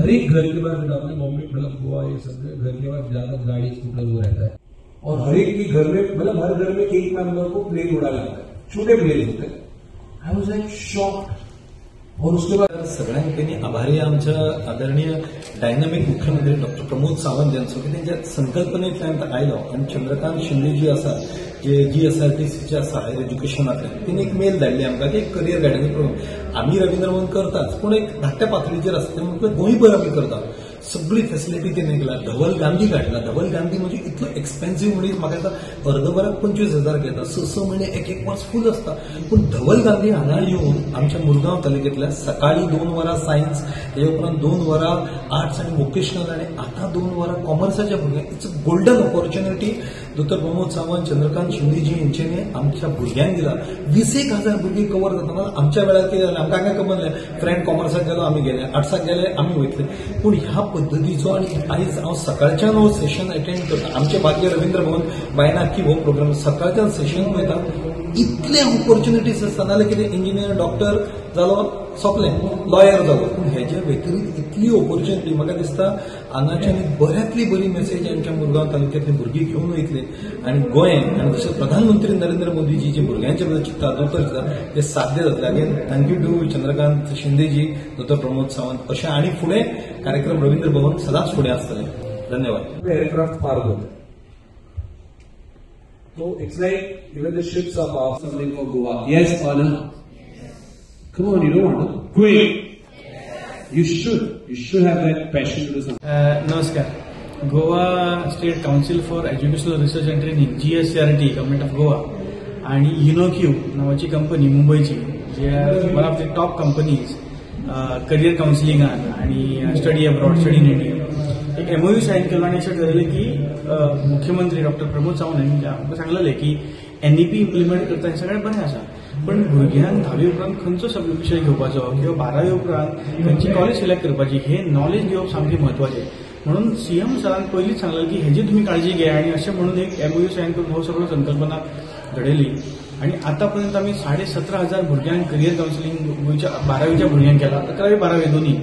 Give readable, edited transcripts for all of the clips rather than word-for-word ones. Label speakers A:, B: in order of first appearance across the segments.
A: हर एक घर के बाहर आपने बॉम्बे मतलब गोवा ये सब घर के बाहर ज्यादा गाड़ी स्कूटर वो रहता है और हर एक के घर में मतलब हर घर में एक मेंबर को प्लेन उड़ाया जाता है, छोटे प्लेन होते हैं। I was like shocked. और उसके बाद
B: सगळ्यांनी आभारी आमच्या आदरणीय डायनामिक मुख्यमंत्री डॉक्टर प्रमोद सावंत यांचो की त्यांच्या संकल्पनेंतल्यान आयलो आणि चंद्रकांत शिंदे जी आसा जे GSRTCचे आसा हायर एज्युकेशनांतल्यान तिने एक मेल धाडली आमकां की एक करियर गायडन्स प्रोग्राम आम्ही रवींद्र भवन करताच पूण एक धाकट्या पातळीचेर आसता म्हणजे गोंयभर आमी करता सगळी फॅसिलिटी तेणे केला। धवल गांधी काढला। धवल गांधी म्हणजे इतलो एक्सपेन्सिव्ह म्हणजे म्हाका दिसता अर्दभराक 25,000 घेता, 6 म्हयने एक वर्स फूल असता। पण धवल गांधी हांगा येवन आमच्या मुरगांव तालुक्यांतल्या सकाळी 2 वरां सायन्स हे उपरांत 2 वरां आर्ट्स आनी वोकेशनल आनी आता 2 वरां कॉमर्साच्या भुरग्यांक इट्स अ गोल्डन ऑपॉर्च्युनिटी दोतोर प्रमोद सावंत चंद्रकांत शिंदेजी यांच्यानी आमच्या भुरग्यांक दिला। 20,000 भुरगीं कवर जाता। आमच्या वेळार कितें जालें आमकां खबर नासलें फ्रेंड कॉमर्साक गेलो आमी गेले, आर्ट्साक गेले आमी वयतले। पूण ह्या पद्दतीचो आणि आयज हांव सकाळच्यान हो सेशन अटेंड करता। आमचे भाग्य रवींद्र भवन बायनाकी हो प्रोग्राम सकाळच्यान सेशन पळयता। इतले ऑपॉर्च्युनिटीज आसता नाल्यार कितें इंजिनियर डॉक्टर जालो सोंपलें लॉयर जालो पूण हेजे व्यतिरिक्त इतली ऑपॉर्च्युनिटी म्हाका दिसता हांगाच्यान बऱ्यांतली बरी मेसेज आमच्या मुरगांव तालुक्यांतली भुरगीं घेवन वयतले आनी गोंयांत आनी तशेंच प्रधानमंत्री नरेंद्र मोदीजी जे भुरग्यांच्या बद्दल चिंतता दोतोर चिंतता ते साध्य जातले। अगेन थँक्यू टू चंद्रकांत शिंदेजी दोतोर प्रमोद सावंत अशें आनी फुडें कार्यक्रम रवींद्र भवन सदांच फुडें आसतले। धन्यवाद।
A: एअरक्राफ्ट पार्क होते so it's like even the ships are off something for Goa. Yes or no? Come on, you don't want to quit. You should have that passion to do something.
C: नमस्कार. Goa state council for educational research and training GSRT government of Goa आणि युनोक्यू नावाची कंपनी मुंबईची जे one of the top companies career काउन्सिलिंगान आणि study abroad study in India एक MOU साईन केलो आणि अशें ठरयलें की मुख्यमंत्री डॉक्टर प्रमोद सावंत हांणी आमकां सांगलेलें की NEP इम्प्लिमेंट करता हें सगळें बरें आसा पण भुरग्यांक 10वी उपरांत खंयचो विशय घेवपाचो किंवा 12वी उपरांत खंयची कॉलेज सिलेक्ट करपाची हे नॉलेज घेवप सामकें म्हत्वाचें म्हणून CM सरान पयलींच सांगलें की हेजी तुमी काळजी घे आणि अशें म्हणून एक MOU साईन करून हो सगळो संकल्पना घडयली आणि आतापर्यंत आमी 17,500 भुरग्यांक करियर काउन्सिलिंग गोंयच्या 12वीच्या भुरग्यांक केला 11वी 12वी दोन्ही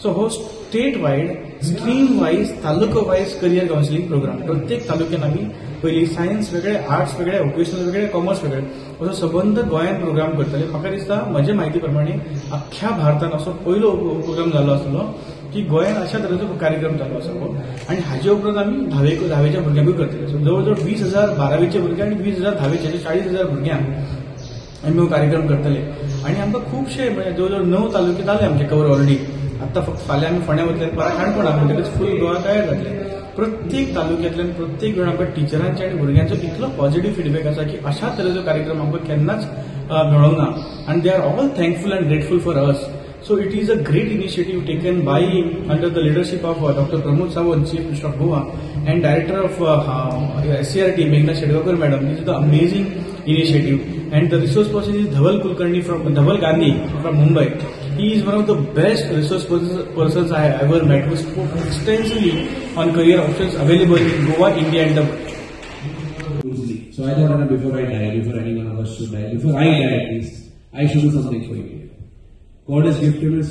C: सो हो स्टेट वायड स्ट्रीम वाईज तालुका वाईज करियर काउन्सिलिंग प्रोग्राम प्रत्येक तालुक्यात आम्ही पहिली सायन्स वेगळे आर्ट्स वेगळे वोकेशनल वेगळे कॉमर्स वेगळे असो सबंद गोंयांत प्रोग्राम करतले। म्हाका दिसता म्हजे म्हायती प्रमाणे अख्ख्या भारतान असो पयलो प्रोग्राम जाल्लो आसलो की गोंयांत अशा तरेचो कार्यक्रम चालू आसा आणि हाजे उपरांत आमी 10वीच्या भुरग्यांकूय करतले। सो जवळ जवळ 20,000 12वीचे भुरगे आणि 20,000 10वीचे 40,000 भुरग्यांक आमी हो कार्यक्रम करतले आणि आमकां खुबशे म्हणजे जवळ जवळ 9 तालुके जाले आमचे कवर ऑलरेडी। आता फक्त फाल्यां आमी फोंड्या वतले परत काणकोणाक म्हणटकच फूल गोवा तयार जातले। प्रत्येक तालुक्यांतल्यान प्रत्येक वेळ आमकां टिचरांचे आनी भुरग्यांचो इतलो पॉझिटिव्ह फीडबॅक आसा की अशा तरेचो कार्यक्रम आमकां केन्नाच मेळोंक ना आनी they are all thankful and grateful for us. So it is a great initiative taken by under the leadership of Dr. Pramod Sawant, Chief Minister of Goa, and Director of SCRT, Meghna Shedgawkar Madam. This is the amazing initiative, and the resource person is Dhaval Gandhi from Mumbai. He is one of the best resource persons I have ever met, who spoke extensively on career options available in Goa, India, and the world.
A: So I thought before I die, before anyone of us should die, before I die at least, I should do something for you. God has gifted us